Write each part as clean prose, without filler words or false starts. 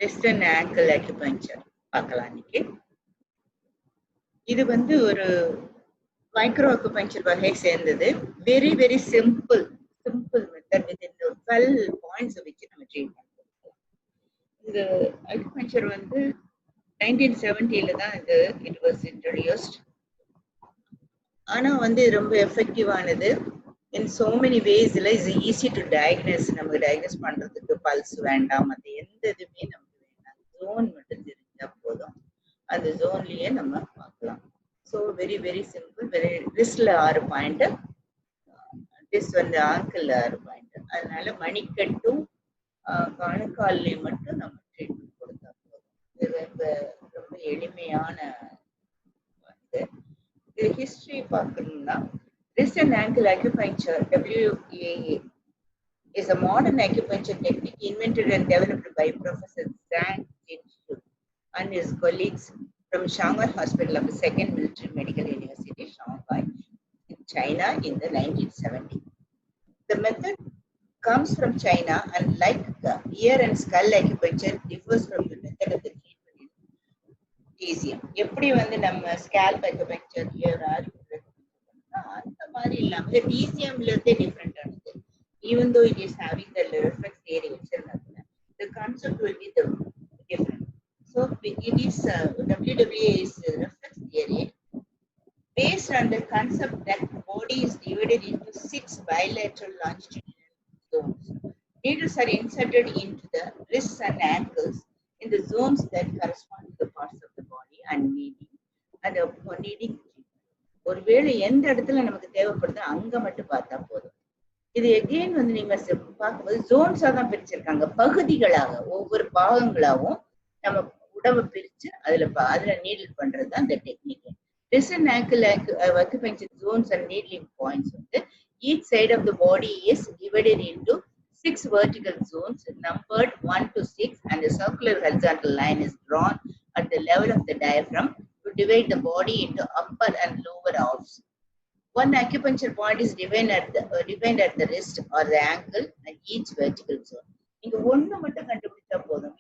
Western angle acupuncture பார்க்கலாம் இன்னைக்கு. இது வந்து ஒரு மைக்ரோ அக்யூபஞ்சர் வகையை சேர்ந்தது. Very very simple method with 12 points வச்சு நம்ம ட்ரீட் பண்ணுவோம். இந்த அக்யூபஞ்சர் வந்து 1970 தான் இது இட் வாஸ் இன்ட்ரோடியூஸ்ட். ஆனா வந்து ரொம்ப எஃபெக்டிவானது. in so many ways is easy to diagnose. நமக்கு டயக்னோஸ் பண்றதுக்கு பல்ஸ் வேண்டாம், அது எந்த இதுவுமே நமக்கு வேண்டாம், ஜோன் மட்டும் தெரிஞ்சா போதும், அந்த ஜோன்லயே நம்ம பார்க்கலாம். So very very simple. Very ரிஸ்ட்ல 6 பாயிண்ட், டிஸ் வந்து ஆங்கிள் 6 பாயிண்ட். அதனால மணிக்கட்டும் கணுக்கால்லையும் மட்டும் நம்ம ட்ரீட்மெண்ட் கொடுத்தா போதும். இது ரொம்ப எளிமையான இது. ஹிஸ்டரி பார்க்கணும்னா wrist and ankle acupuncture (WAA) is a modern acupuncture technique invented and developed by Professor Zhang Jinxu and his colleagues from Shanghai Hospital of the Second Military Medical University, Shanghai, in China in the 1970s. The method comes from China and, like the ear and skull acupuncture, differs from the method of the treatment in TCM. எப்படி வந்து நம்ம scalp acupuncture, ear அந்த மாதிரி இல்லாம டிசிஎம்ல இருந்தே different ஆனது. even though it is having the reflex theory வச்சிருந்தாங்க, the concept will be the different. So it is WWA is reflex theory based on the concept that body is divided into 6 bilateral longitudinal zones. Needles are inserted into the wrists and ankles in the zones that correspond to the parts of the body and needing ஒருவேளை எந்த இடத்துல நமக்கு தேவைப்படுது அங்க மட்டும் பார்த்தா போதும். இது எகெயின் வந்து நீங்க பார்க்கும்போது ஜோன்ஸா தான் பிரிச்சிருக்காங்க, பகுதிகளாக ஒவ்வொரு பாகங்களாகவும் நம்ம உடம்பை பிரிச்சு அதுல நீடில் பண்றதுதான் இந்த technique. wrist and ankle acupuncture zones and needling points வந்து each side of the body is divided into 6 vertical zones numbered 1 to 6 and a circular horizontal line is drawn at the level of the diaphragm to divide the body into upper and lower halves. One acupuncture point is defined at the wrist or the ankle and each vertical zone. நீங்க ஒண்ணு மட்டும் கண்டுபிடிச்சா போதும்,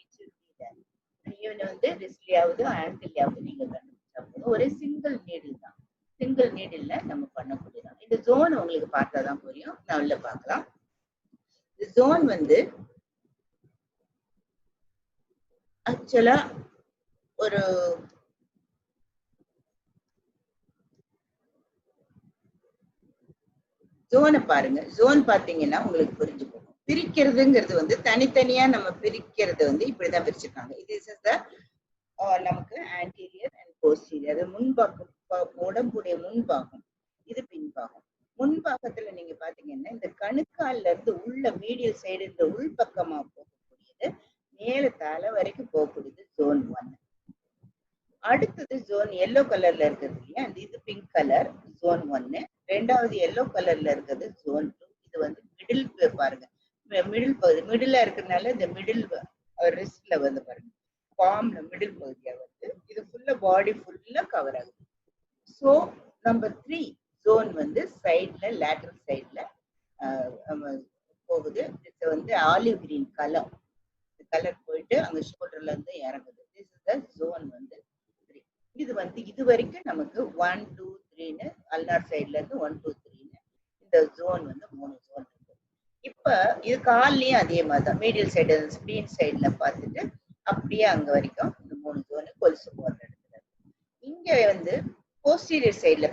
even வந்து ரிஸ்ட்லயாவது ஆங்கிள்லயாவது நீங்க கண்டுபிடிச்சா போதும். ஒரே சிங்கிள் நீடில் தான், சிங்கிள் நீடில்ல நம்ம பண்ணக்கூடியதான். இந்த ஜோன் உங்களுக்கு பார்த்தாதான் புரியும், நான் உள்ள பார்க்கலாம். இந்த ஜோன் வந்து ஆக்சுவலா ஒரு ஜோனை பாருங்க. ஜோன் பாத்தீங்கன்னா உங்களுக்கு புரிஞ்சு போகும். பிரிக்கிறதுங்கிறது வந்து தனித்தனியா நம்ம பிரிக்கிறது வந்து இப்படிதான் பிரிச்சிருக்காங்க. இது நமக்கு ஆன்டீரியர் அண்ட் போஸ்டீரியர், அது முன்பாகம், உடம்புடைய முன்பாகம், இது பின்பாகம். முன்பாகத்துல நீங்க பாத்தீங்கன்னா இந்த கணுக்கால்ல இருந்து உள்ள மீடியல் சைடு இந்த உள்பக்கமா போகக்கூடியது, மேல தலை வரைக்கும் போகக்கூடியது ஜோன் 1. அடுத்தது ஜோன் எல்லோ கலர்ல இருக்கிறது இல்லையா, இது பிங்க் கலர் ஜோன் 1. ரெண்டாவது எல்லோ கலர்ல இருக்கிறது ஜோன் 2. இது வந்து மிடில் பாருங்க, மிடில் பகுதி, மிடிலா இருக்கிறதுனால இந்த மிடில் ரிஸ்ட்ல வந்து பாருங்க, பாம்ல மிடில் பகுதியா வந்து இது ஃபுல்லா பாடி ஃபுல்லா கவர் ஆகுது. ஸோ நம்பர் 3 ஜோன் வந்து சைட்ல, லேட்டரல் சைட்ல போகுது. இது வந்து ஆலிவ் கிரீன் கலர் போயிட்டு அங்க ஷோல்டர்ல இருந்து இறங்குது. ஜோன் வந்து 3. இது வந்து இது வரைக்கும் நமக்கு 1 2 3ன்னு அல்னார் சைட்ல இருந்து 1 2 3ன்னு இந்த ஜோன் வந்து 3 ஜோன் இருக்கு. இப்ப இது கால்லயும் அதே மாதிரிதான், மீடியல் சைடு ஸ்பிளீன் சைட்ல பார்த்துட்டு அப்படியே அங்க வரைக்கும் இந்த 3 ஜோனு கொலுசு போடுற இடத்துல. இங்க வந்து போஸ்டீரியர் சைட்ல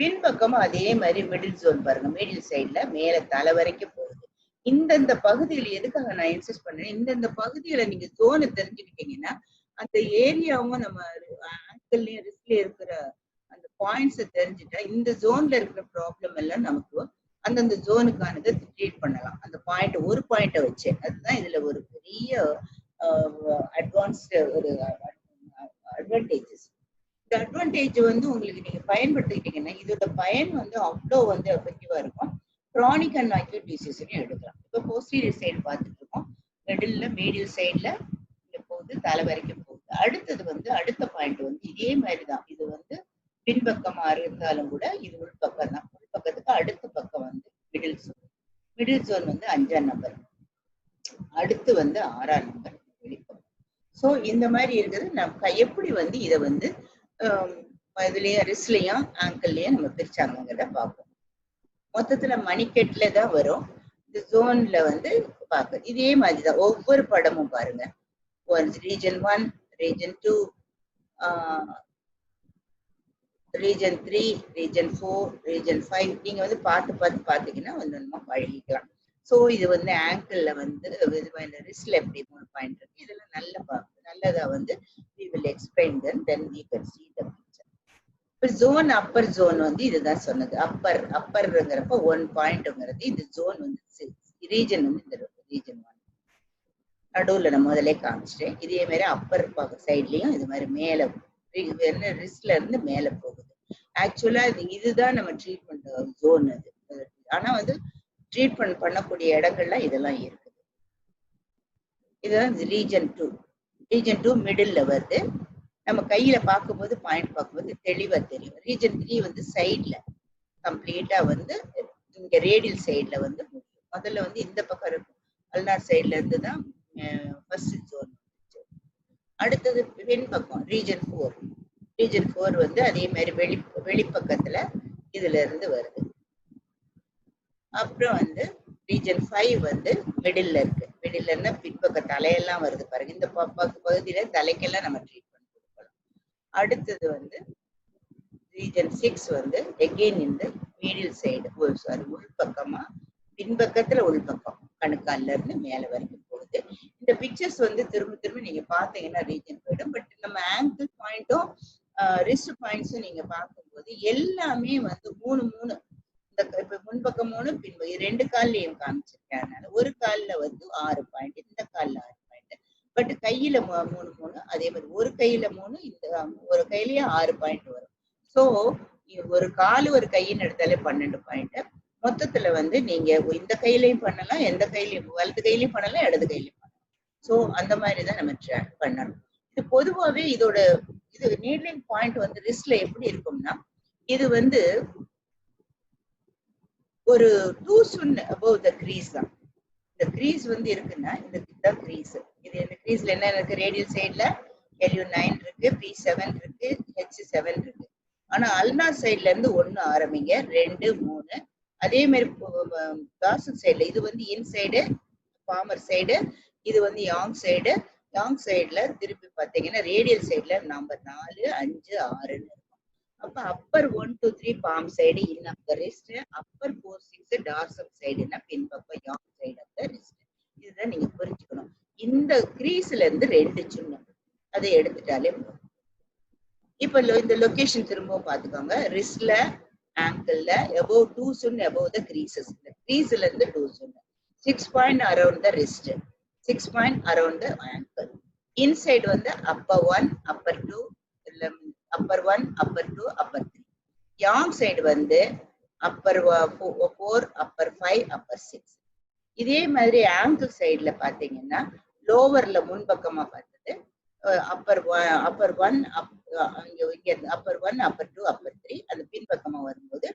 பின்பக்கமும் அதே மாதிரி மிடில் ஜோன் பாருங்க, மீடியல் சைட்ல மேல தலை வரைக்கும் போகுது. இந்தந்த பகுதிகள் எதுக்காக நான் இன்சிஸ்ட் பண்றேன், இந்தந்த பகுதிகளை நீங்க ஜோனை தெரிஞ்சுக்கிட்டீங்கன்னா அந்த ஏரியாவும் நம்ம ஆங்கிள்லயும் ரிஸ்ட்லயும் இருக்கிற அந்த பாயிண்ட்ஸை தெரிஞ்சுட்டா இந்த ஜோன்ல இருக்கிற ப்ராப்ளம் எல்லாம் நமக்கு அந்தந்த ஜோனுக்கானது ட்ரீட் பண்ணலாம். அந்த பாயிண்ட் ஒரு பாயிண்ட வச்சு, அதுதான் இதுல ஒரு பெரிய அட்வான்ஸ்டு ஒரு அட்வான்டேஜஸ். இந்த அட்வான்டேஜ் வந்து உங்களுக்கு நீங்க பயன்படுத்திக்கிட்டீங்கன்னா இதோட பயன் வந்து அவ்வளோ வந்து எஃபெக்டிவா இருக்கும். கிரானிக் அண்ட் அக்யூட் டிசீஸ்ன்னு எடுக்கலாம். இப்போ போஸ்டீரியர் சைடு பார்த்துட்டு இருக்கோம், மிடில்ல மீடியல் சைட்ல போகுது, தலை வரைக்கும் போகுது. அடுத்தது வந்து அடுத்த பாயிண்ட் வந்து இதே மாதிரிதான், இது வந்து பின்பக்கமா இருந்தாலும் கூட இது உள்பக்கம் தான். உள்பக்கத்துக்கு அடுத்த பக்கம் வந்து மிடில் ஜோன் வந்து 5ஆம் நம்பர், அடுத்து வந்து 6ஆம் நம்பர். ஸோ இந்த மாதிரி இருக்குது. நம்ம எப்படி வந்து இதை வந்து இதுலயும் ரிஸ்ட்லயும் ஆங்கிள்லயும் நம்ம பிரிச்சாங்கிறத பார்ப்போம். மொத்தத்துல மணிக்கெட்ல தான் வரும். இந்த ஜோன்ல வந்து பார்க்க இதே மாதிரிதான் ஒவ்வொரு படமும் பாருங்க. Region 1, region 2, region 3, region 4, region 5 நீங்க வந்து பார்த்து பார்த்தீங்கன்னா வந்து நம்ம பழகிக்கலாம். ஸோ இது வந்து ஆங்கிள் வந்து ரிஸ்ட்ல எப்படி 3 பாயிண்ட் இருக்கு, இதெல்லாம் நல்லதா வந்து we will explain then we can see the picture. இப்போ ஜோன் அப்பர் ஜோன் வந்து இதுதான் சொன்னது. அப்பர்ங்கிறப்ப 1 பாயிண்ட்ங்கிறது இந்த ஜோன் வந்து ரீஜன் வந்து இந்த ரீஜன் 1 நடுவுல நான் முதல்ல காமிச்சிட்டேன். இதே மாதிரி அப்பர் சைட்லயும் இது மாதிரி மேல ரிஸ்ட்ல இருந்து மேல போகுது. ஆக்சுவலா இதுதான் நம்ம ட்ரீட்மெண்ட் ஜோன். அது ஆனா வந்து ட்ரீட்மெண்ட் பண்ணக்கூடிய இடங்கள்லாம் இதெல்லாம் இருக்குது. இதுதான் ரீஜன் 2. ரீஜன் 2 மிடில் வருது. நம்ம கையில பார்க்கும்போது பாயிண்ட் பார்க்கும்போது தெளிவா தெரியும். ரீஜன் 3 வந்து சைட்ல கம்ப்ளீட்டா வந்து இங்க ரேடியல் சைட்ல வந்து முதல்ல வந்து இந்த பக்கம் இருக்கும். அல்னார் சைட்ல இருந்து தான் ஃபர்ஸ்ட் ஜோன். அடுத்தது பின் பக்கம் ரீஜன் 4. ரீஜன் 4 வந்து அதே மாதிரி வெளிப்பக்கத்துல இதுல இருந்து வருது. அப்புறம் வந்து ரீஜன் 5 வந்து மிடில்ல இருக்கு. மிடில்ல இருந்தா பின்பக்க தலையெல்லாம் வருது பாருங்க. இந்த பகுதியில தலைக்கெல்லாம் நம்ம ட்ரீட்மெண்ட் கொடுக்கலாம். அடுத்தது வந்து ரீஜன் 6 வந்து எகெயின் இந்த மீடில் சைடு உள்பக்கமா பின்பக்கத்துல உள்பக்கம் கணுக்கால்ல இருந்து மேல வரைக்கும் போகுது. இந்த பிக்சர்ஸ் வந்து திரும்ப நீங்க பாத்தீங்கன்னா ரீஜன் போயிடும். பட் நம்ம ஆங்கிள் பாயிண்ட்டும் ரிஸ்ட் பாயிண்ட்ஸும் நீங்க பார்க்கும்போது எல்லாமே வந்து 3 இந்த இப்ப முன்பக்கம் 3 பின்பக்கம் 2 கால்லயும் காமிச்சிருக்கேன். அதனால ஒரு கால்ல வந்து 6 பாயிண்ட், இந்த கால்ல 6 பாயிண்ட். பட் கையில 3 அதே மாதிரி ஒரு கையில 3, இந்த ஒரு கையிலயே 6 பாயிண்ட் வரும். ஸோ ஒரு கால் ஒரு கையின்னு எடுத்தாலே 12 பாயிண்ட். மொத்தத்துல வந்து நீங்க இந்த கையிலையும் பண்ணலாம், எந்த கையிலையும் வலது கையிலையும் பண்ணலாம், இடது கையிலையும் பண்ணலாம். ஸோ அந்த மாதிரிதான் நம்ம ட்ராக் பண்ணணும். இது பொதுவாகவே இது நீட்லிங் பாயிண்ட் வந்து ரிஸ்ட்ல எப்படி இருக்கும்னா, இது வந்து ஒரு 2 சுன் above the crease தான். இந்த கிரீஸ் வந்து இருக்குன்னா இதுதான் கிரீஸ். இது இந்த கிரீஸ்ல என்ன இருக்கு? ரேடியல் சைட்ல LU9 இருக்கு, P7 இருக்கு, H7 இருக்கு. ஆனா அல்னார் சைட்ல இருந்து 1 ஆரம்பிங்க, 2, 3. அதே மாதிரி டார்சல் சைட்ல இது வந்து இன்சைடு ஃபார்மர் சைடு, இது வந்து யாங் சைடு. யாங் சைட்ல திருப்பி பார்த்தீங்கன்னா ரேடியல் சைட்ல நம்பர் 4, 5, 6ன்னு இருக்கும். அப்ப upper 1, 2, 3 palm side in of the wrist, upper 4, 6 dorsal சைடுன்னா பின்பக்கம் yang side of the wrist. இதுதான் நீங்க புரிஞ்சுக்கணும். இந்த கிரீஸ்ல இருந்து 2 சின்னம் அதை எடுத்துட்டாலே போதும். இப்ப இந்த லொகேஷன் திரும்பவும் பாத்துக்கோங்க. ரிஸ்ட்ல ankle above 2 cun above the creases. இந்த கிரீஸ்ல இருந்து 2 cun, 6 point around the wrist, 6 point around the ankle. Inside வந்து upper 1, upper 2, upper 1, upper 2, upper 3. Yang side வந்து அப்பர் 4, அப்பர் 5, அப்பர் 6. இதே மாதிரி ஆங்கிள் சைட்ல பாத்தீங்கன்னா லோவர்ல முன்பக்கமா பார்த்தது அப்பர் 1, அப்பர் 1, அப்பர் 2, அப்பர் 3. அது பின்பக்கமா வரும்போது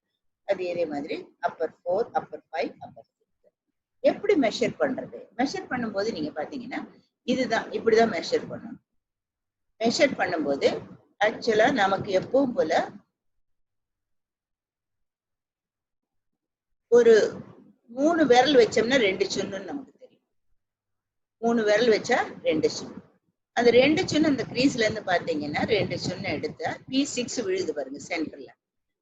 அது இதே மாதிரி அப்பர் 4, அப்பர் 5, அப்பர் 6. எப்படி மெஷர் பண்றது? மெஷர் பண்ணும்போது நீங்க பாத்தீங்கன்னா இதுதான், இப்படிதான் மெஷர் பண்ணணும். மெஷர் பண்ணும்போது ஆக்சுவலா நமக்கு எப்பவும் போல ஒரு 3 விரல் வச்சோம்னா 2 சுன்னு நமக்கு தெரியும். 3 விரல் வச்சா 2 சுன்னு. அந்த 2 சுன்னு அந்த கிரீஸ்ல இருந்து பாத்தீங்கன்னா 2 சுன்னு எடுத்தா P6 விழுது பாருங்க சென்டர்ல.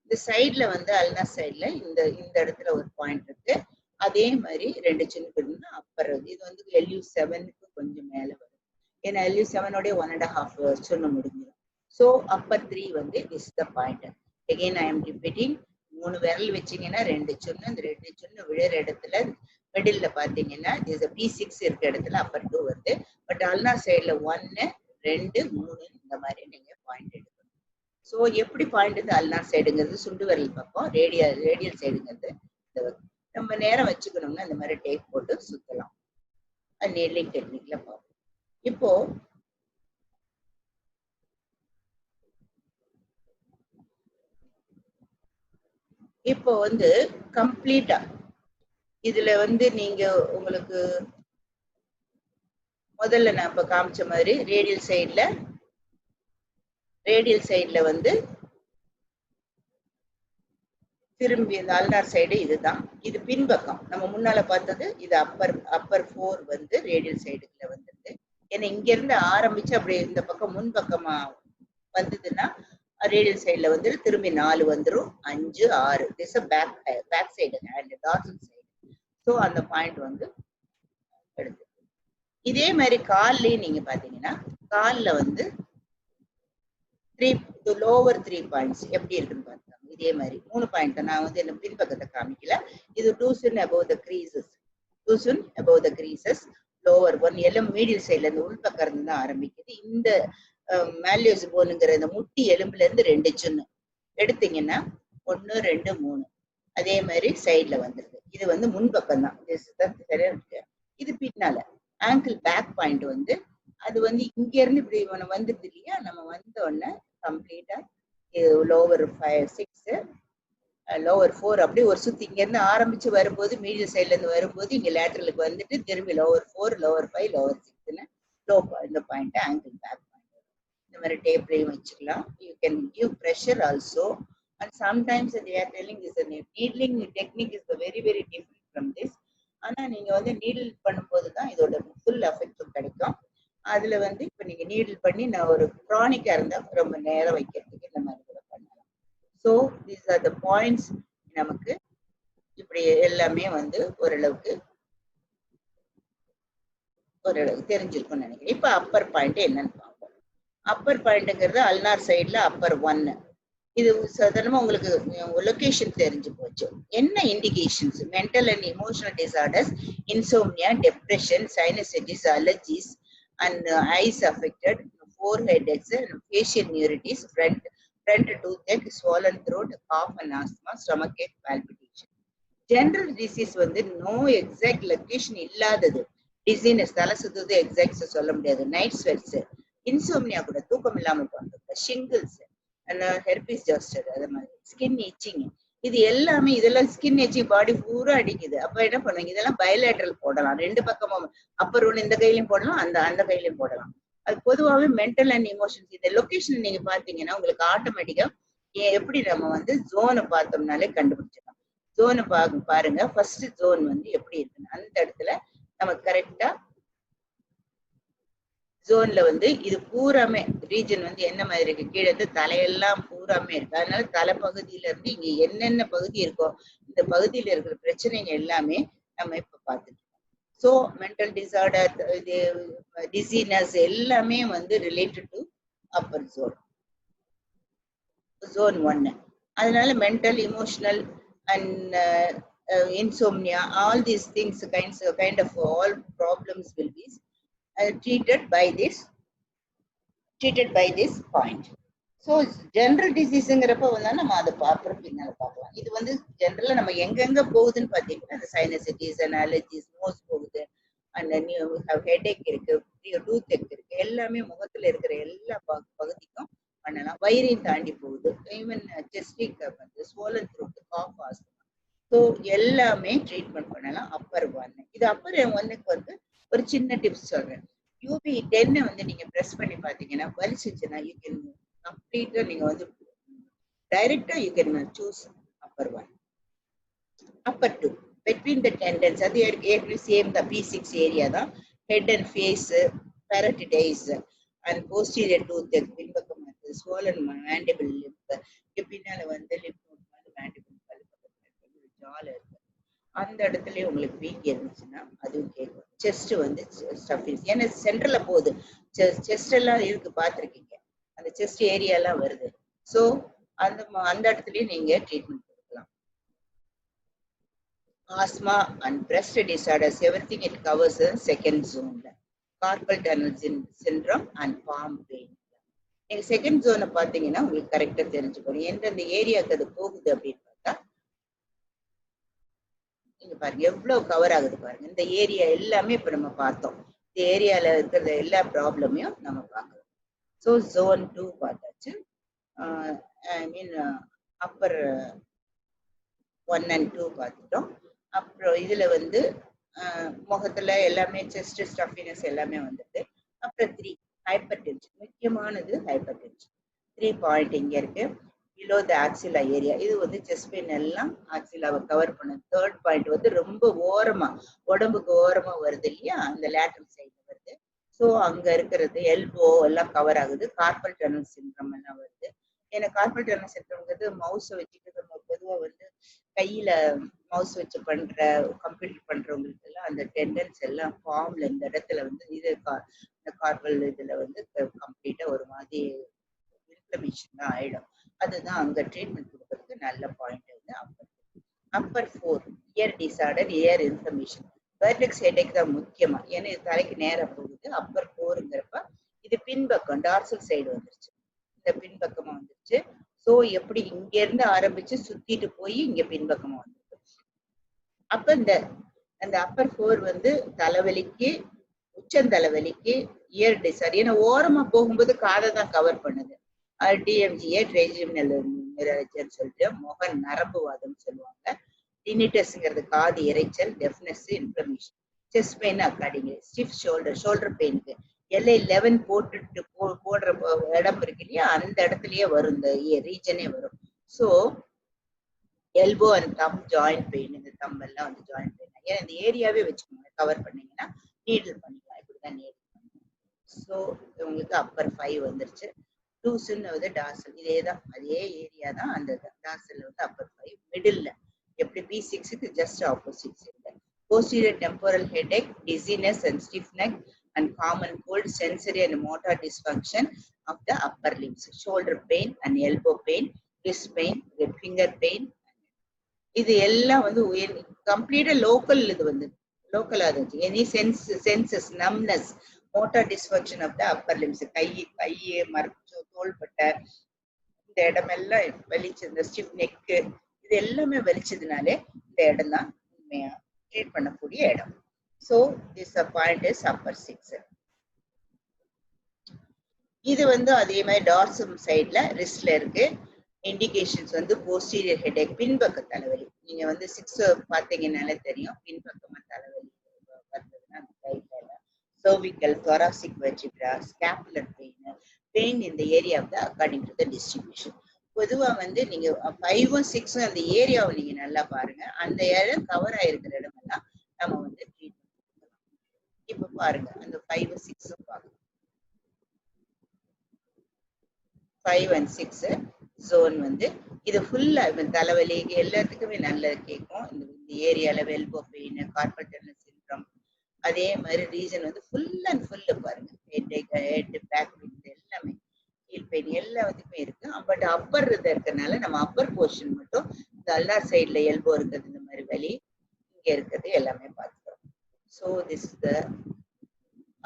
இந்த சைட்ல வந்து அல்னா சைட்ல இந்த இடத்துல ஒரு பாயிண்ட் இருக்கு. அதே மாதிரி 2 சுன்னு இருந்தா அப்பர் இது வந்து LU7க்கு கொஞ்சம் மேல வரும். ஏன்னா LU7 1.5 சுன்னு முடிஞ்சிடும். ஸோ அப்பர் 3 வந்து is the point. Again I am repeating. 3 விரல் வச்சீங்கன்னா 2 சுன்னு, அந்த 2 சுன்னு விழுற இடத்துல மிடில்ல பாத்தீங்கன்னா P6 இருக்க இடத்துல அப்பர் 2 வருது. பட் அல்னா சைட்ல 1, 2, 3 இந்த மாதிரி நீங்க பாயிண்ட் எடுக்கணும். ஸோ எப்படி பாயிண்ட் வந்து அல்னார் சைடுங்கிறது சுண்டு விரல் பக்கம், ரேடியல் சைடுங்கிறது நம்ம நேரம் வச்சுக்கணும்னா இந்த மாதிரி டேப் போட்டு சுத்தலாம். அது நீட்லிங் டெக்னிக்ல பார்ப்போம். இப்போ வந்து கம்ப்ளீட்டா இதுல வந்து நீங்க உங்களுக்கு முதல்ல நான் இப்ப காமிச்ச மாதிரி ரேடியல் சைட்ல வந்து திரும்பி இந்த அல்னார் சைடு இதுதான். இது பின்பக்கம். நம்ம முன்னால பார்த்தது இது அப்பர் 4 வந்து ரேடியல் சைடுல வந்துருது. ஏன்னா இங்க இருந்து ஆரம்பிச்சு அப்படியே இந்த பக்கம் முன்பக்கமா வந்ததுன்னா ரேடியல் சைடுல வந்து திரும்பி 4 வந்துரும், 5, 6. This back side and dorsal side. So அந்த பாயிண்ட் வந்து எடுத்து இதே மாதிரி கால்லயும் நீங்க பாத்தீங்கன்னா கால்ல வந்து லோவர் 3 பாயிண்ட்ஸ் எப்படி இருக்குன்னு பார்த்தோம். இதே மாதிரி 3 பாயிண்ட் நான் வந்து என்ன பின்பக்கத்தை காமிக்கல. இது two cun above the creases lower one எல்லாம் மீடியல் சைட்ல இருந்து உள்பக்கம் இருந்து தான் ஆரம்பிக்குது. இந்த மேல்யூஸ் போனுங்கிற இந்த முட்டி எலும்புல இருந்து 2 சின்ன எடுத்தீங்கன்னா 1, 2, 3 அதே மாதிரி சைட்ல வந்துருது. இது வந்து முன்பக்கம் தான். இது பின்னால ஆங்கிள் பேக் பாயிண்ட் வந்து அது வந்து இங்க இருந்து இப்படி வந்துருது இல்லையா, நம்ம வந்த உடனே கம்ப்ளீட்டா லோவர் 5, 6, லோவர் 4 அப்படி ஒரு சுத்தி இங்க இருந்து ஆரம்பிச்சு வரும்போது மீடியல் சைட்ல இருந்து வரும்போது இங்க லேட்டரலுக்கு வந்துட்டு திரும்பி லோவர் 4, லோவர் 5, லோவர் 6ன்னு இந்த பாயிண்ட் ஆங்கிள் பேக் பாயிண்ட். இந்த மாதிரி டேப்லையும் வச்சுக்கலாம். You can give pressure also. And sometimes they are telling this needling technique is very very different from this. ஆனா நீங்க வந்து நீடில் பண்ணும்போது தான் இதோட ஃபுல் எஃபெக்ட் கிடைக்கும். அதுல வந்து இப்ப நீங்க நீடில் பண்ணி நான் ஒரு க்ரானிக்கா இருந்தா ரொம்ப நேரம் வைக்கிறதுக்கு இந்த மாதிரி கூட பண்ணலாம். So these are the points. நமக்கு இப்படி எல்லாமே வந்து ஓரளவுக்கு தெரிஞ்சிருக்கும்னு நினைக்கிறேன். இப்ப அப்பர் பாயிண்ட் என்னன்னு பார்ப்போம். அப்பர் பாயிண்ட்ங்கிறது அல்னார் சைட்ல அப்பர் 1. இது சாதாரணமா உங்களுக்கு லொகேஷன் தெரிஞ்சு போச்சு. என்ன indications? Mental and emotional disorders, insomnia, depression, sinusitis, allergies and eyes affected, forehead headaches, facial neuritis, front toothache, swollen throat, cough and asthma, stomach ache, palpitation. General disease வந்து நோ எக்ஸாக்ட் லொகேஷன் இல்லாதது. Dizziness தலை சுத்துது exact சொல்ல முடியாது. Night sweats, insomnia கூட தூக்கம் இல்லாம பண்றது, ஷிங்கிள்ஸ், ஹெர்பிஸ் ஜாஸ்டர், அது மாதிரி ஸ்கின் இச்சிங், இது எல்லாமே இதெல்லாம் ஸ்கின் இச்சிங் பாடி பூரா அடிக்குது. அப்ப என்ன பண்ணுவாங்க, இதெல்லாம் பயலேட்ரல் போடலாம். 2 பக்கமும் அப்பர் ஒன்று இந்த கையிலையும் போடலாம், அந்த கையிலையும் போடலாம். அது பொதுவாகவே மென்டல் அண்ட் இமோஷன்ஸ். இந்த லொகேஷன் நீங்க பாத்தீங்கன்னா உங்களுக்கு ஆட்டோமேட்டிக்கா எப்படி நம்ம வந்து ஜோனை பார்த்தோம்னாலே கண்டுபிடிச்சிடலாம். ஜோனை பாருங்க. ஃபர்ஸ்ட் ஜோன் வந்து எப்படி இருக்குன்னு அந்த இடத்துல நம்ம கரெக்டா ஜோன்ல வந்து இது பூராமே ரீஜன் வந்து என்ன மாதிரி இருக்கு, கீழே இருந்து தலையெல்லாம் பூராமே இருக்கு. அதனால தலைப்பகுதியில இருந்து இங்க என்னென்ன பகுதி இருக்கோ இந்த பகுதியில இருக்கிற பிரச்சனைங்க எல்லாமே நம்ம இப்ப பார்த்துட்டு இருக்கோம். ஸோ மென்டல் டிசார்டர், இது டிசீனஸ் எல்லாமே வந்து ரிலேட்டட் டு அப்பர் ஜோன் 1. அதனால mental, emotional and insomnia, all these things kind of all problems will be treated by this point. So general diseaseங்கிறப்ப வந்து நம்ம அதை அப்புறம் பின்னால பார்க்கலாம். இது வந்து ஜெனரலா நம்ம எங்கெங்க போகுதுன்னு பாத்தீங்கன்னா அந்த சைனசைட்டிஸ் அண்ட் அலர்ஜிஸ், நோஸ் போகுது, அந்த ஹெடேக் இருக்கு, டூத் எக் இருக்கு, எல்லாமே முகத்துல இருக்கிற எல்லா பகுதிக்கும் பண்ணலாம். வயிறையும் தாண்டி போகுது. ஈவன் செஸ்டிக் வந்து ஸ்வோலன் த்ரோட், காஃப், ஆஸ்துமா. ஸோ எல்லாமே ட்ரீட்மெண்ட் பண்ணலாம் அப்பர் 1. இது அப்பர் 1க்கு வந்து ஒரு சின்ன டிப்ஸ் சொல்றேன். UB10 வந்து நீங்க பிரஸ் பண்ணி பாத்தீங்கன்னா வலிச்சுச்சுன்னா யூ கேன் கம்ப்ளீட்டா நீங்க வந்து டைரக்டா you can choose upper 1. Upper 2 between the tendons, அது ஏற்கனவே சேம் தான், P6 ஏரியா தான். Head and face, parotidis and posterior tooth பின்பக்கம் வந்து swollen mandible lip, பின்னால வந்து லிப் வந்து mandible ஜால இருக்கு. அந்த இடத்துல உங்களுக்கு வீக் இருந்துச்சுன்னா அதுவும் கேட்கும். செஸ்ட் வந்து ஸ்டஃபிங்ஸ், ஏன்னா சென்ட்ரல்ல போகுது, செஸ்ட் எல்லாம் இருக்கு பார்த்துருக்கீங்க, அந்த செஸ்ட் ஏரியா எல்லாம் வருது. ஸோ அந்த இடத்துலயும் நீங்க ட்ரீட்மெண்ட் கொடுக்கலாம். Asthma and breast disorders, everything it covers second ஜோன்ல. Carpal tunnel syndrome and palm pain. நீங்க செகண்ட் ஜோனை பார்த்தீங்கன்னா உங்களுக்கு கரெக்டா தெரிஞ்சுக்கணும் எந்தெந்த ஏரியாவுக்கு அது போகுது அப்படின்னு பார்த்தா நீங்க பாருங்க எவ்வளவு கவர் ஆகுது பாருங்க. இந்த ஏரியா எல்லாமே இப்ப நம்ம பார்த்தோம். இந்த ஏரியால இருக்கிற எல்லா ப்ராப்ளமையும் நம்ம பார்க்கலாம். ஸோ ஜோன் 2 பார்த்தாச்சு. ஐ மீன் அப்பர் 1 and 2 பார்த்துட்டோம். அப்புறம் இதுல வந்து முகத்துல எல்லாமே செஸ்ட் ஸ்டஃபினஸ் எல்லாமே வந்துடுது. அப்புறம் 3 ஹைப்பர் டென்ஷன், முக்கியமானது ஹைப்பர் டென்ஷன். 3 பாயிண்ட் இங்க இருக்கு. பிலோ த ஆக்சிலா ஏரியா, இது வந்து செஸ்ட் பெயின் எல்லாம் ஆக்சிலாவை கவர் பண்ணும். 3rd பாயிண்ட் வந்து ரொம்ப ஓரமா, உடம்புக்கு ஓரமா வருது இல்லையா, அந்த லேட்டரல் சைடு வருது. ஸோ அங்க இருக்கிறது எல்போ எல்லாம் கவர் ஆகுது. கார்பல் டனல் சிண்ட்ரம் எல்லாம் வருது. ஏன்னா கார்பல் டனல் சிண்ட்ரம்ங்கிறது மவுஸை வச்சுட்டு நம்ம பொதுவாக வந்து கையில மவுஸ் வச்சு பண்ற கம்ப்யூட்டர் பண்றவங்களுக்கு எல்லாம் அந்த டெண்டன்ஸ் எல்லாம் ஃபார்ம்ல இந்த இடத்துல வந்து இது இந்த கார்பல் இதுல வந்து கம்ப்ளீட்டா ஒரு மாதிரி இன்ஃப்ளமேஷன் தான் ஆயிடும். அதுதான் அங்க ட்ரீட்மெண்ட் கொடுக்கறதுக்கு நல்ல பாயிண்ட் வந்து upper 4 ear disorder, ear inflammation. Vertex headache தான் முக்கியமா, ஏன்னா இது தலைக்கு நேரம் போகுது. அப்பர் 4ங்கிறப்ப இது பின்பக்கம் டார்சல் சைடு வந்துருச்சு, இந்த பின்பக்கமா வந்துருச்சு. சோ எப்படி இங்க இருந்து ஆரம்பிச்சு சுத்திட்டு போய் இங்க பின்பக்கமா வந்துருக்கு. அப்ப அந்த அப்பர் 4 வந்து தலைவலிக்கு, உச்சந்தலைவலிக்கு, இயர் டிசார்டர், ஏன்னா ஓரமா போகும்போது காதை தான் கவர் பண்ணுது. டிஎம்ஜிஏ ட்ரைஜிமினல் மிரேஜர்னு சொல்லிட்டு முக நரம்புவாதம் சொல்லுவாங்க. டினிட்டஸ்ங்கிறது காது இறைச்சல், deafness, inflammation. Chest pain according. Stiff shoulder பெயினுக்கு எல்ஐ 11 போட்டுட்டு போடுற இடம் இருக்கு இல்லையா, அந்த இடத்துலயே வரும், இந்த ரீஜனே வரும். So elbow and them joint pain, இந்த தம் எல்லாம் வந்து ஜாயிண்ட் பெயின், ஏன்னா இந்த ஏரியாவே வச்சுக்கோங்க, கவர் பண்ணீங்கன்னா நீடில் பண்ணிக்கலாம். இப்படிதான் நீடில் பண்ணணும். ஸோ உங்களுக்கு அப்பர் 5 வந்துருச்சு. டூஸ்ன்னு வந்து டார்சல், இதேதான், அதே ஏரியா தான். அந்த டார்சல் வந்து அப்பர் 5. மிடில் எப்படி B6க்கு just opposite side. Posterior temporal headache, dizziness and stiff neck and common cold, sensory and motor dysfunction of the upper limbs, shoulder pain and elbow pain, wrist pain, finger pain. இது எல்லாம் வந்து கம்ப்ளீட்டா local, இது வந்து லோக்கலா இருந்துச்சு. Any senses numbness, motor dysfunction of the upper limbs, கையே மறைச்சு தோள்பட்டை இந்த இடமெல்லாம் வலிச்சு, இந்த ஸ்டிஃப் நெக்கு இது எல்லாமே வலிச்சதுனாலே இந்த இடம் தான் உண்மையா ட்ரீட் பண்ணக்கூடிய இடம். So this point is Appar 6. இது வந்து அதே மாதிரி டார்சம் சைட்ல ரிஸ்ட்ல இருக்கு. இண்டிகேஷன்ஸ் வந்து போஸ்டீரியர் ஹெடேக், பின்பக்க தலைவலி. நீங்க வந்து 6 பார்த்தீங்கன்னாலே தெரியும், பின்பக்கமா தலைவலி வந்ததுன்னா cervical, thoracic vertebra, scapular pain in the area of the according to the distribution. பொதுவா வந்து நீங்க 5ம் 6ம் அந்த ஏரியாவை நீங்க நல்லா பாருங்க, அந்த இடம் கவர் ஆயிருக்கிற இடம் எல்லாம் நம்ம வந்து ட்ரீட்மெண்ட் கொடுக்கலாம். இப்ப பாருங்க அந்த 5 6 பாருங்க. 5 and 6 ஜோன் வந்து இது ஃபுல்லா தலைவலி எல்லாத்துக்குமே நல்லா கேட்கும். இந்த ஏரியால elbow pain, carpal tunnel syndrome, அதே மாதிரி ரீஜன் வந்து ஃபுல் அண்ட் ஃபுல்லு பாருங்க. ஹெட் பேக் பெயின் எல்லாமே, ஹீல் பெயின் எல்லாத்துக்குமே இருக்கு. பட் அப்பர் இது இருக்கிறதுனால நம்ம அப்பர் போர்ஷன் மட்டும், இந்த அல்லார் சைட்ல எல்போ இருக்கிறது, இந்த மாதிரி வலி இங்க இருக்கிறது எல்லாமே பார்த்துக்கிறோம். So this is the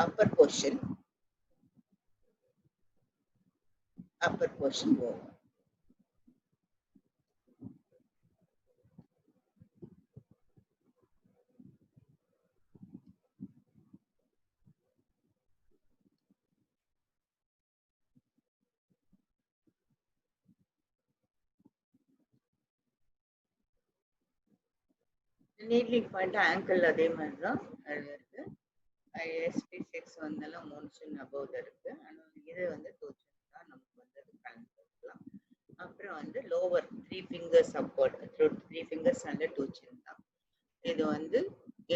Appar portion. Appar portion over. Needling point angle அதே மாதிரி தான் இருக்கு. SP6 வந்தாலும் 3 சின் அபவ் இருக்கு. ஆனால் இது வந்து 2 சின் தான் நமக்கு வந்து கணக்கு. அப்புறம் வந்து lower 3 fingers upward, 3 fingers and 2 சின் தான். இது வந்து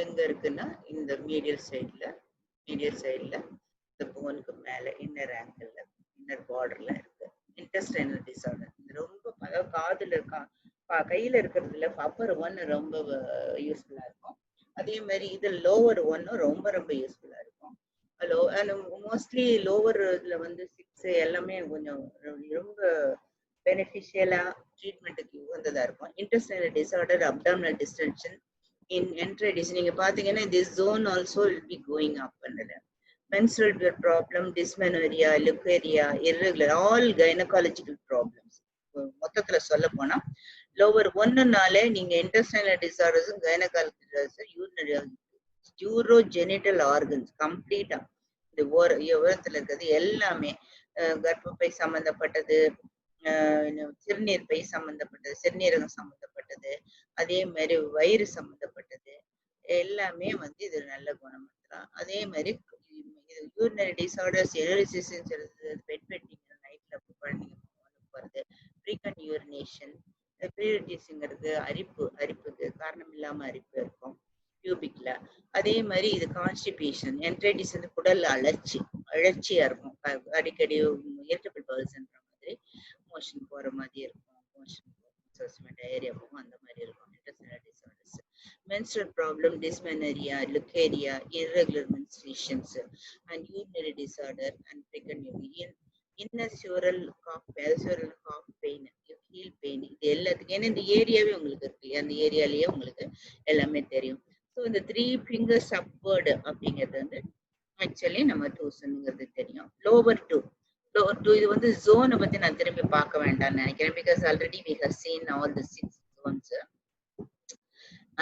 எங்க இருக்குன்னா இந்த மீடியல் சைட்ல இந்த போனுக்கு மேல இன்னர் ஆங்கிள், இன்னர் பார்டர்ல இருக்கு. இன்டெஸ்டைனல் டிசார்டர் ரொம்ப காதுல இருக்கா, கையில இருக்கிறதுல அப்பர் 1 ரொம்ப யூஸ்ஃபுல்லா இருக்கும். அதே மாதிரி இது லோவர் 1 ரொம்ப ரொம்ப யூஸ்ஃபுல்லா இருக்கும். மோஸ்ட்லி லோவர் இதுல வந்து 6 எல்லாமே கொஞ்சம் ரொம்ப பெனிஃபிஷியலா ட்ரீட்மெண்ட்டுக்கு உகந்ததா இருக்கும். Intestinal disorder, abdominal distinction, in enteritis நீங்க பாத்தீங்கன்னா this zone also will be going up under menstrual problem, dysmenorrhea, leukorrhea, irregular, all gynecological problems. மொத்தத்துல சொல்ல போனா லோவர் 1னாலே நீங்க intestinal disorders, gynaecology disorders, urogenital organs கம்ப்ளீட்டா இந்த ஓரத்துல இருக்கிறது எல்லாமே, கர்ப்பப்பை சம்பந்தப்பட்டது, சிறுநீர் பை சம்பந்தப்பட்டது, சிறுநீரகம் சம்பந்தப்பட்டது, அதே மாதிரி வயிறு சம்பந்தப்பட்டது, எல்லாமே வந்து இது நல்ல குணப்படுத்தலாம். அதே மாதிரி யூரினரி டிசார்டர்ஸ் எனலிசிஸ்ன்னு சொல்றது பெட் வெட்டிங் நைட்ல குழந்தைங்க போறது ஃப்ரீக்வெண்ட் யூரினேஷன் ப்ரீரிட்டிஸ்ங்கிறது அரிப்புக்கு காரணம் இல்லாம அரிப்பு இருக்கும் டியூபிக்ல. அதே மாதிரி இது கான்ஸ்டிபேஷன் என்ட்ரைட்டிஸ் வந்து குடல் அழற்சியா இருக்கும். அடிக்கடி இரிட்டபிள் பர்சன்ற மாதிரி மோஷன் போற மாதிரி இருக்கும். மோஷன் டயரியா போகும் அந்த மாதிரி இருக்கும். Intestinal disorders, menstrual problem, dysmenorrhea, leukorrhea, irregular menstruations, and urinary disorder and frequent urine. Inner cough pain, heel pain, இது எல்லாத்துக்கும் ஏன்னா இந்த ஏரியாவே உங்களுக்கு இருக்கு இல்லையா, அந்த ஏரியாலேயே உங்களுக்கு எல்லாமே தெரியும். ஸோ இந்த 3 fingers upward அப்படிங்கிறது வந்து ஆக்சுவலி நம்ம டூஸ்ங்கிறது தெரியும். லோவர் டூ இது வந்து ஜோனை பத்தி நான் திரும்பி பார்க்க வேண்டாம்னு நினைக்கிறேன். Because already we have seen all the 6 zones.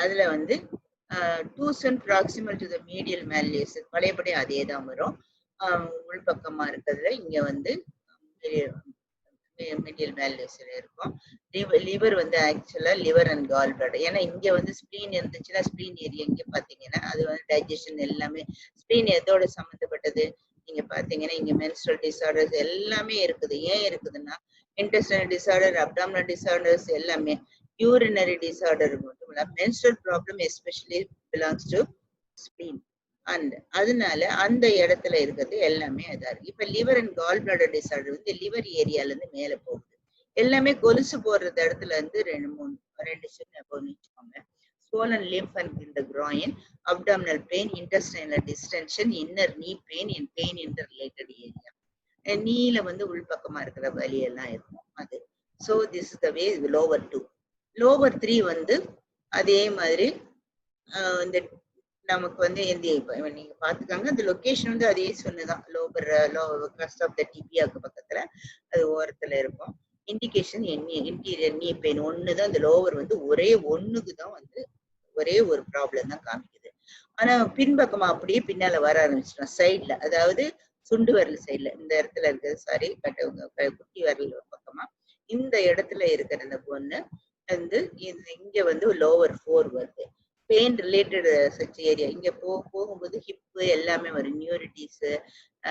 அதுல வந்து two cun proximal to the medial malleolus பழையபடி அதே தான் வரும். உள்பக்கமா இருக்கிறதுல இங்க வந்து மீடியல் மேல்லேஸ்ல இருக்கும். லிவர் வந்து ஆக்சுவலா லிவர் அண்ட் கால் பிளாடர். ஏன்னா இங்க வந்து ஸ்பிளீன் இருந்துச்சுன்னா ஸ்பிளீன் ஏரியா இங்க பாத்தீங்கன்னா அது வந்து டைஜஷன் எல்லாமே ஸ்பிளீன் எதோட சம்மந்தப்பட்டது நீங்க பாத்தீங்கன்னா இங்க மென்ஸ்ட்ரல் டிசார்டர்ஸ் எல்லாமே இருக்குது. ஏன் இருக்குதுன்னா இன்டெஸ்டைனல் டிசார்டர், அப்டாமினல் டிசார்டர்ஸ் எல்லாமே, urinary disorder மட்டும் இல்ல menstrual problem especially belongs to spleen. and அதனால அந்த இடத்துல இருக்கிறது எல்லாமே அதா இருக்கு. இப்ப liver and gall bladder disorder வந்து லிவர் ஏரியால இருந்து மேல போகுது. எல்லாமே கொலுசு போடுறது இடத்துல இருந்து 2 சின்ன வச்சுக்கோங்க. swollen lymph and in the groin, abdominal pain, intestinal distension, inner knee pain in related area. நீல வந்து உள்பக்கமா இருக்கிற வலி எல்லாம் இருக்கும் அது. so this is the way lower 2. Lower 3 வந்து அதே மாதிரி இந்த நமக்கு வந்து நீங்க பாத்துக்காங்க அந்த லொகேஷன் வந்து அதே சொன்னதான். லோவர் கிரஸ்ட் ஆஃப் த டிபியாக்கு பக்கத்துல அது ஓரத்துல இருக்கும். இண்டிகேஷன் இன்டீரியர் நீ பெயின் ஒண்ணுதான். இந்த லோவர் வந்து ஒரே ஒண்ணுக்கு தான் வந்து ஒரே ஒரு ப்ராப்ளம் தான் காமிக்குது. ஆனா பின்பக்கமா அப்படியே பின்னால வர ஆரம்பிச்சிட்டோம் சைட்ல, அதாவது சுண்டு விரல் சைட்ல இந்த இடத்துல இருக்குது, சாரி குட்டி விரல் பக்கமா இந்த இடத்துல இருக்கிற இந்த பொண்ணு வந்து இங்க வந்து லோவர் 4 வருது. பெயின் ரிலேட்டட் சச் ஏரியா இங்க போகும்போது ஹிப்பு எல்லாமே வரும். Neuritis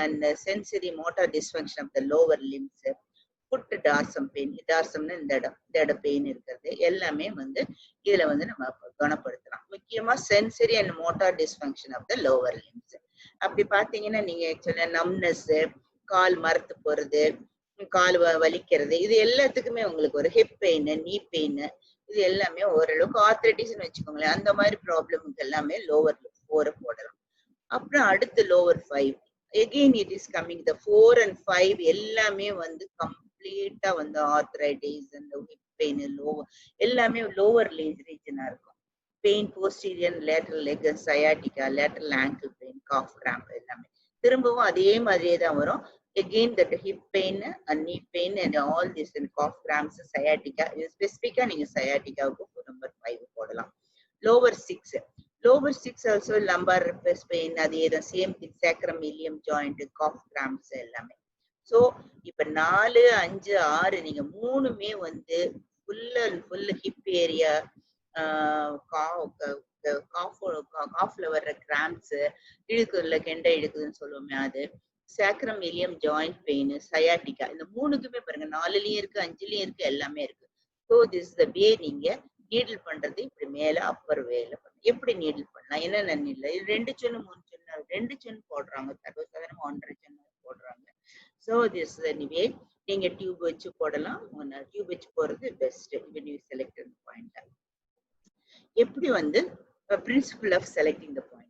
and sensory motor dysfunction of the lower limbs, foot dorsum pain, டார்சம்னு இந்த இடம் பெயின் இருக்கிறது எல்லாமே வந்து இதுல வந்து நம்ம குணப்படுத்தலாம். முக்கியமா sensory and motor dysfunction of the lower limbs. அப்படி பாத்தீங்கன்னா நீங்க ஆக்சுவலா நம்னஸ், கால் மரத்து போறது, கால் வலிக்கிறது, இது எல்லாத்துக்குமே உங்களுக்கு ஒரு ஹிப் பெயின், நீ பெயின், இது எல்லாமே ஓரளவுக்கு ஆர்த்ரைட்டிஸ்னு வச்சுக்கோங்களேன். அந்த மாதிரி ப்ராப்ளம்க்கு எல்லாமே லோவர் 4 போடலாம். அப்புறம் அடுத்து lower 5 again it is coming. the 4 and 5 எல்லாமே வந்து கம்ப்ளீட்டா வந்து ஆர்த்ரைட்டிஸ் and ஹிப் பெயின் எல்லாமே லோவர் ரீஜனா இருக்கும். Pain posterior lateral leg, sciatica, lateral ankle pain, calf cramp எல்லாமே திரும்பவும் அதே மாதிரியே தான் வரும். again that hip pain and knee pain and all this and cough cramps, sciatica, specifica நீங்க sciatica-க்கு நம்பர் 5 போடலாம். lower 6 also lumbar pain, அதே தான் same thing, sacrum ilium joint, cough cramps எல்லாமே. so இப்ப 4 5 6 நீங்க மூணுமே வந்து full hip area, காஃப்ல வர்ற கிராம்ப்ஸ், இழுக்குதுல கெண்டை இழுக்குதுன்னு சொல்லுவோமே அது, sacrum ileum joint pain, sciatica, இந்த மூணுக்குமே பாருங்க 4லயும் இருக்கு 5லயும் இருக்கு எல்லாமே இருக்கு. ஸோ திஸ் த வே நீங்க நீடில் பண்றது இப்படி மேல அப்பர் வேல எப்படி நீடில் பண்ணலாம், என்னென்ன நீடில் 2 சொன்னு 3 சொன்னு 2 சொன்னு போடுறாங்க, சர்வசாதாரணமா 1.5 சொன்னு போடுறாங்க. ஸோ திஸ் வே நீங்க டியூப் வச்சு போடலாம். டியூப் வச்சு போறது best when you select the point. எப்படி வந்து principle of selecting the point